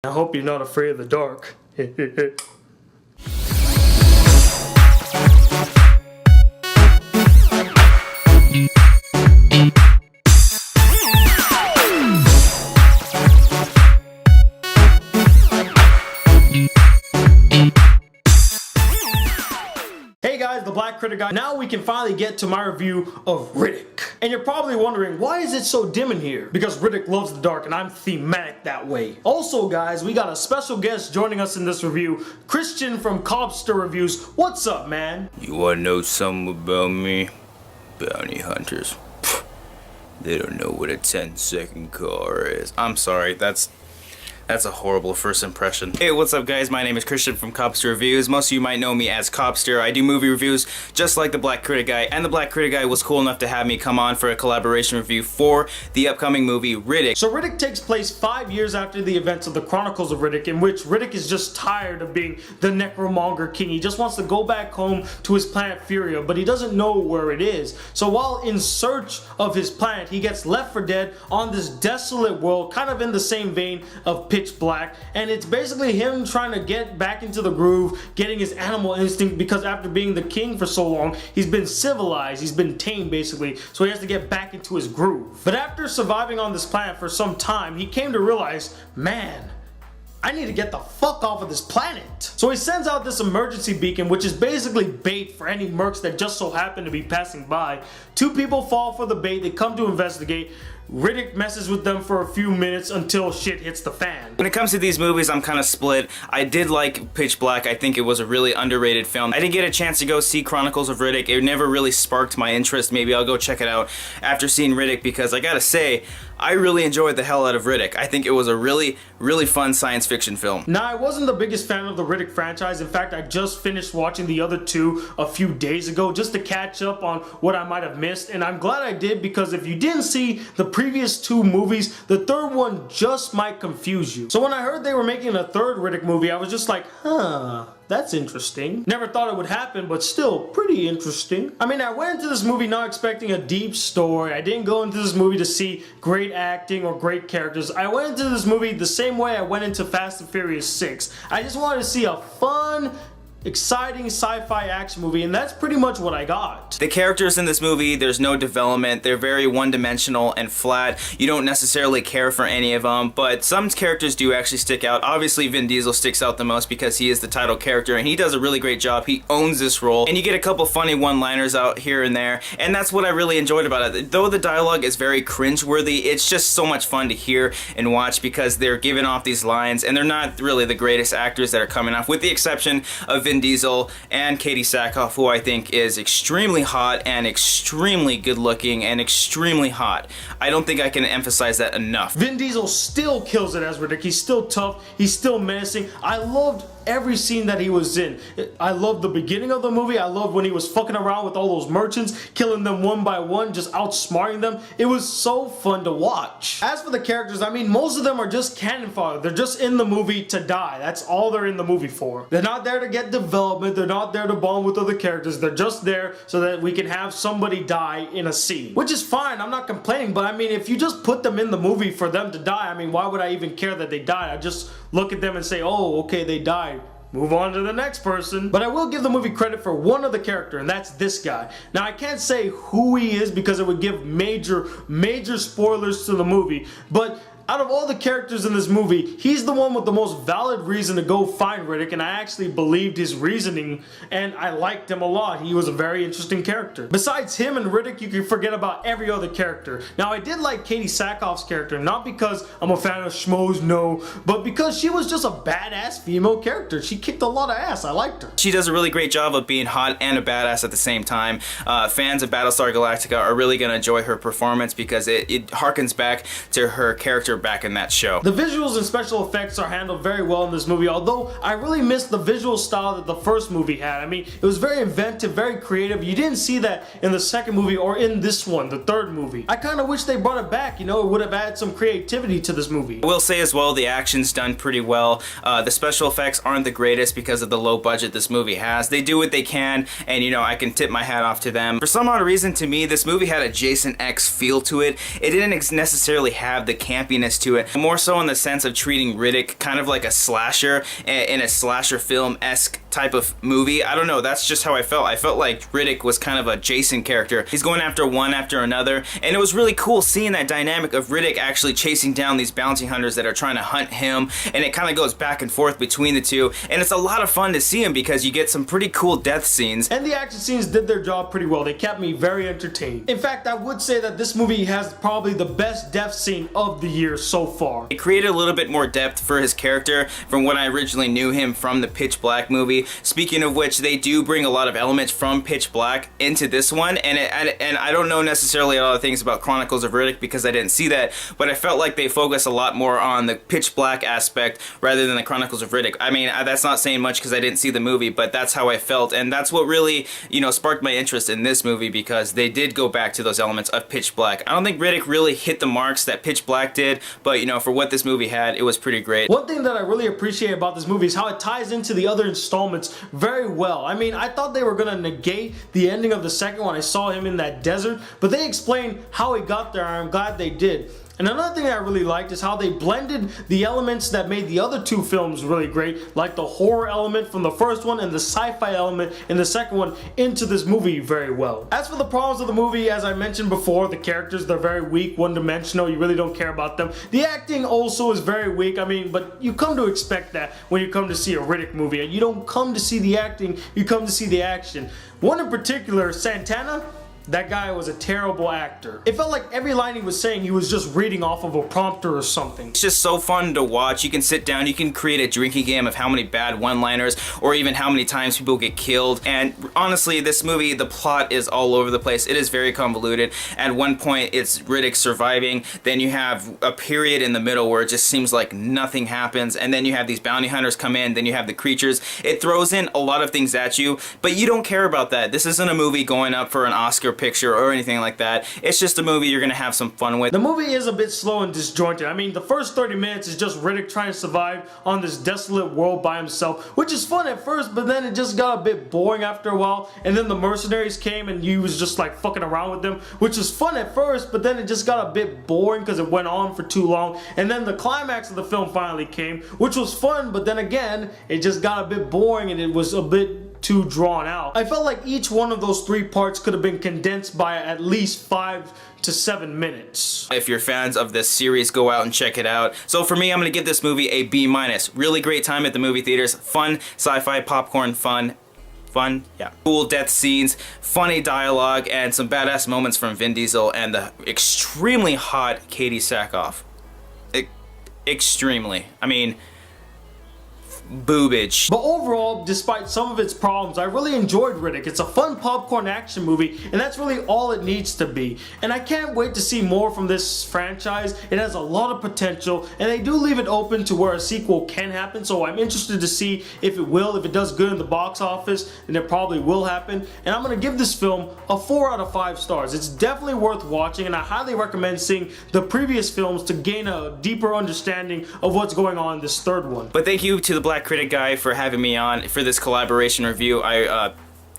I hope you're not afraid of the dark. Hey guys, the Black Critic Guy. Now we can finally get to my review of Riddick. And you're probably wondering, why is it so dim in here? Because Riddick loves the dark and I'm thematic that way. Also guys, we got a special guest joining us in this review, Christian from Cobbster Reviews. What's up, man? You wanna know something about me? Bounty hunters. They don't know what a 10-second car is. I'm sorry, that's a horrible first impression. Hey, what's up guys? My name is Christian from Cobbster Reviews. Most of you might know me as Cobbster. I do movie reviews just like the Black Critic Guy, and the Black Critic Guy was cool enough to have me come on for a collaboration review for the upcoming movie Riddick. So Riddick takes place 5 years after the events of the Chronicles of Riddick, in which Riddick is just tired of being the necromonger king. He just wants to go back home to his planet Furia, but he doesn't know where it is. So while in search of his planet, he gets left for dead on this desolate world, kind of in the same vein of Pitch Black, and it's basically him trying to get back into the groove, getting his animal instinct, because after being the king for so long, he's been civilized, he's been tamed basically, so he has to get back into his groove. But after surviving on this planet for some time, he came to realize, man, I need to get the fuck off of this planet. So he sends out this emergency beacon, which is basically bait for any mercs that just so happen to be passing by. 2 people fall for the bait, they come to investigate. Riddick messes with them for a few minutes until shit hits the fan. When it comes to these movies, I'm kind of split. I did like Pitch Black. I think it was a really underrated film. I didn't get a chance to go see Chronicles of Riddick. It never really sparked my interest. Maybe I'll go check it out after seeing Riddick, because I gotta say, I really enjoyed the hell out of Riddick. I think it was a really fun science fiction film. Now, I wasn't the biggest fan of the Riddick franchise. In fact, I just finished watching the other 2 a few days ago just to catch up on what I might have missed, and I'm glad I did, because if you didn't see the previous 2 movies, the third one just might confuse you. So when I heard they were making a third Riddick movie, I was just like, huh, that's interesting. Never thought it would happen, but still pretty interesting. I mean, I went into this movie not expecting a deep story. I didn't go into this movie to see great acting or great characters. I went into this movie the same way I went into Fast and Furious 6. I just wanted to see a fun, exciting sci-fi action movie, and that's pretty much what I got. The characters in this movie, there's no development. They're very one-dimensional and flat. You don't necessarily care for any of them, but some characters do actually stick out. Obviously, Vin Diesel sticks out the most because he is the title character, and he does a really great job. He owns this role, and you get a couple funny one-liners out here and there, and that's what I really enjoyed about it. Though the dialogue is very cringeworthy, it's just so much fun to hear and watch because they're giving off these lines, and they're not really the greatest actors that are coming off, with the exception of Vin Diesel and Katie Sackhoff, who I think is extremely hot and extremely good looking and extremely hot. I don't think I can emphasize that enough. Vin Diesel still kills it as Riddick. He's still tough, he's still menacing. I loved every scene that he was in. I loved the beginning of the movie. I loved when he was fucking around with all those merchants, killing them one by one, just outsmarting them. It was so fun to watch. As for the characters, I mean, most of them are just cannon fodder. They're just in the movie to die. That's all they're in the movie for. They're not there to get development. They're not there to bond with other characters. They're just there so that we can have somebody die in a scene. Which is fine. I'm not complaining, but I mean, if you just put them in the movie for them to die, I mean, why would I even care that they died? I just look at them and say, oh, okay, they died. Move on to the next person. But I will give the movie credit for one other character, and that's this guy. Now, I can't say who he is because it would give major spoilers to the movie, but out of all the characters in this movie, he's the one with the most valid reason to go find Riddick, and I actually believed his reasoning, and I liked him a lot. He was a very interesting character. Besides him and Riddick, you can forget about every other character. Now, I did like Katie Sackhoff's character, not because I'm a fan of schmoes, no, but because she was just a badass female character. She kicked a lot of ass. I liked her. She does a really great job of being hot and a badass at the same time. Fans of Battlestar Galactica are really going to enjoy her performance because it harkens back to her character back in that show. The visuals and special effects are handled very well in this movie, although I really missed the visual style that the first movie had. I mean, it was very inventive, very creative. You didn't see that in the second movie or in this one, the third movie. I kind of wish they brought it back, you know, it would have added some creativity to this movie. I will say as well, the action's done pretty well. The special effects aren't the greatest because of the low budget this movie has. They do what they can, and you know, I can tip my hat off to them. For some odd reason, to me, this movie had a Jason X feel to it. It didn't necessarily have the campiness menace to it. More so in the sense of treating Riddick kind of like a slasher in a slasher film-esque type of movie. I don't know, that's just how I felt. I felt like Riddick was kind of a Jason character. He's going after one after another, and it was really cool seeing that dynamic of Riddick actually chasing down these bounty hunters that are trying to hunt him, and it kind of goes back and forth between the two, and it's a lot of fun to see him because you get some pretty cool death scenes. And the action scenes did their job pretty well. They kept me very entertained. In fact, I would say that this movie has probably the best death scene of the year so far. It created a little bit more depth for his character from what I originally knew him from the Pitch Black movie. Speaking of which, they do bring a lot of elements from Pitch Black into this one, and I don't know necessarily a lot of things about Chronicles of Riddick because I didn't see that, but I felt like they focus a lot more on the Pitch Black aspect rather than the Chronicles of Riddick. I mean, that's not saying much because I didn't see the movie, but that's how I felt, and that's what really, you know, sparked my interest in this movie because they did go back to those elements of Pitch Black. I don't think Riddick really hit the marks that Pitch Black did, but you know, for what this movie had, it was pretty great. One thing that I really appreciate about this movie is how it ties into the other installments very well. I mean, I thought they were gonna negate the ending of the second one. I saw him in that desert, but they explained how he got there, and I'm glad they did. And another thing I really liked is how they blended the elements that made the other two films really great, like the horror element from the first one and the sci-fi element in the second one, into this movie very well. As for the problems of the movie, as I mentioned before, the characters, they're very weak, one-dimensional, you really don't care about them. The acting also is very weak, I mean, but you come to expect that when you come to see a Riddick movie. You don't come to see the acting, you come to see the action. One in particular, Santana, that guy was a terrible actor. It felt like every line he was saying, he was just reading off of a prompter or something. It's just so fun to watch. You can sit down, you can create a drinking game of how many bad one-liners or even how many times people get killed. And honestly, this movie, the plot is all over the place. It is very convoluted. At one point, it's Riddick surviving. Then you have a period in the middle where it just seems like nothing happens. And then you have these bounty hunters come in. Then you have the creatures. It throws in a lot of things at you, but you don't care about that. This isn't a movie going up for an Oscar picture or anything like that. It's just a movie you're gonna have some fun with. The movie is a bit slow and disjointed. I mean, the first 30 minutes is just Riddick trying to survive on this desolate world by himself, which is fun at first, but then it just got a bit boring after a while, and then the mercenaries came and he was just like fucking around with them, which was fun at first, but then it just got a bit boring because it went on for too long, and then the climax of the film finally came, which was fun, but then again, it just got a bit boring and it was a bit too drawn out. I felt like each one of those three parts could have been condensed by at least 5 to 7 minutes. If you're fans of this series, go out and check it out. So for me, I'm gonna give this movie a B-. Really great time at the movie theaters. Fun, sci-fi, popcorn, fun, yeah. Cool death scenes, funny dialogue, and some badass moments from Vin Diesel and the extremely hot Katie Sackhoff. Extremely. I mean, boobage. But overall, despite some of its problems, I really enjoyed Riddick. It's a fun popcorn action movie, and that's really all it needs to be. And I can't wait to see more from this franchise. It has a lot of potential, and they do leave it open to where a sequel can happen, so I'm interested to see if it will. If it does good in the box office, then it probably will happen. And I'm going to give this film a 4 out of 5 stars. It's definitely worth watching, and I highly recommend seeing the previous films to gain a deeper understanding of what's going on in this third one. But thank you to the Black Critic Guy for having me on for this collaboration review. I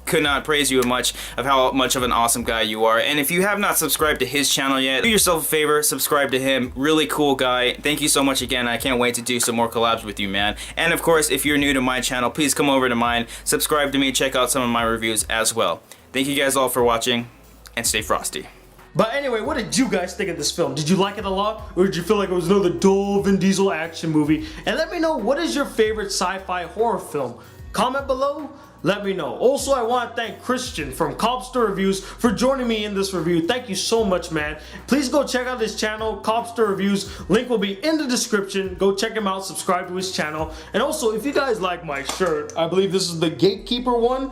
could not praise you much of how much of an awesome guy you are. And if you have not subscribed to his channel yet, do yourself a favor, subscribe to him. Really cool guy. Thank you so much again. I can't wait to do some more collabs with you, man. And of course, if you're new to my channel, please come over to mine, subscribe to me, check out some of my reviews as well. Thank you guys all for watching, and stay frosty. But anyway, what did you guys think of this film? Did you like it a lot? Or did you feel like it was another dull Vin Diesel action movie? And let me know, what is your favorite sci-fi horror film? Comment below, let me know. Also, I want to thank Christian from Cobbster Reviews for joining me in this review. Thank you so much, man. Please go check out his channel, Cobbster Reviews. Link will be in the description. Go check him out, subscribe to his channel. And also, if you guys like my shirt, I believe this is the Gatekeeper one.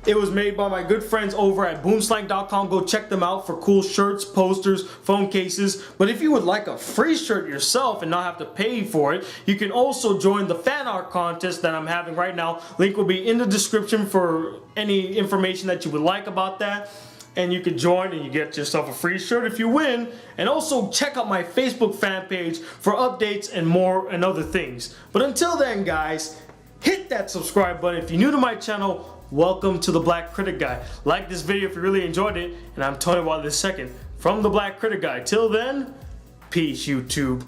It was made by my good friends over at boomslang.com. Go check them out for cool shirts, posters, phone cases. But if you would like a free shirt yourself and not have to pay for it, you can also join the fan art contest that I'm having right now. Link will be in the description for any information that you would like about that. And you can join and you get yourself a free shirt if you win. And also check out my Facebook fan page for updates and more and other things. But until then, guys, hit that subscribe button. If you're new to my channel, welcome to the Black Critic Guy. Like this video if you really enjoyed it, and I'm Tony Watt II from the Black Critic Guy. Till then, Peace, YouTube.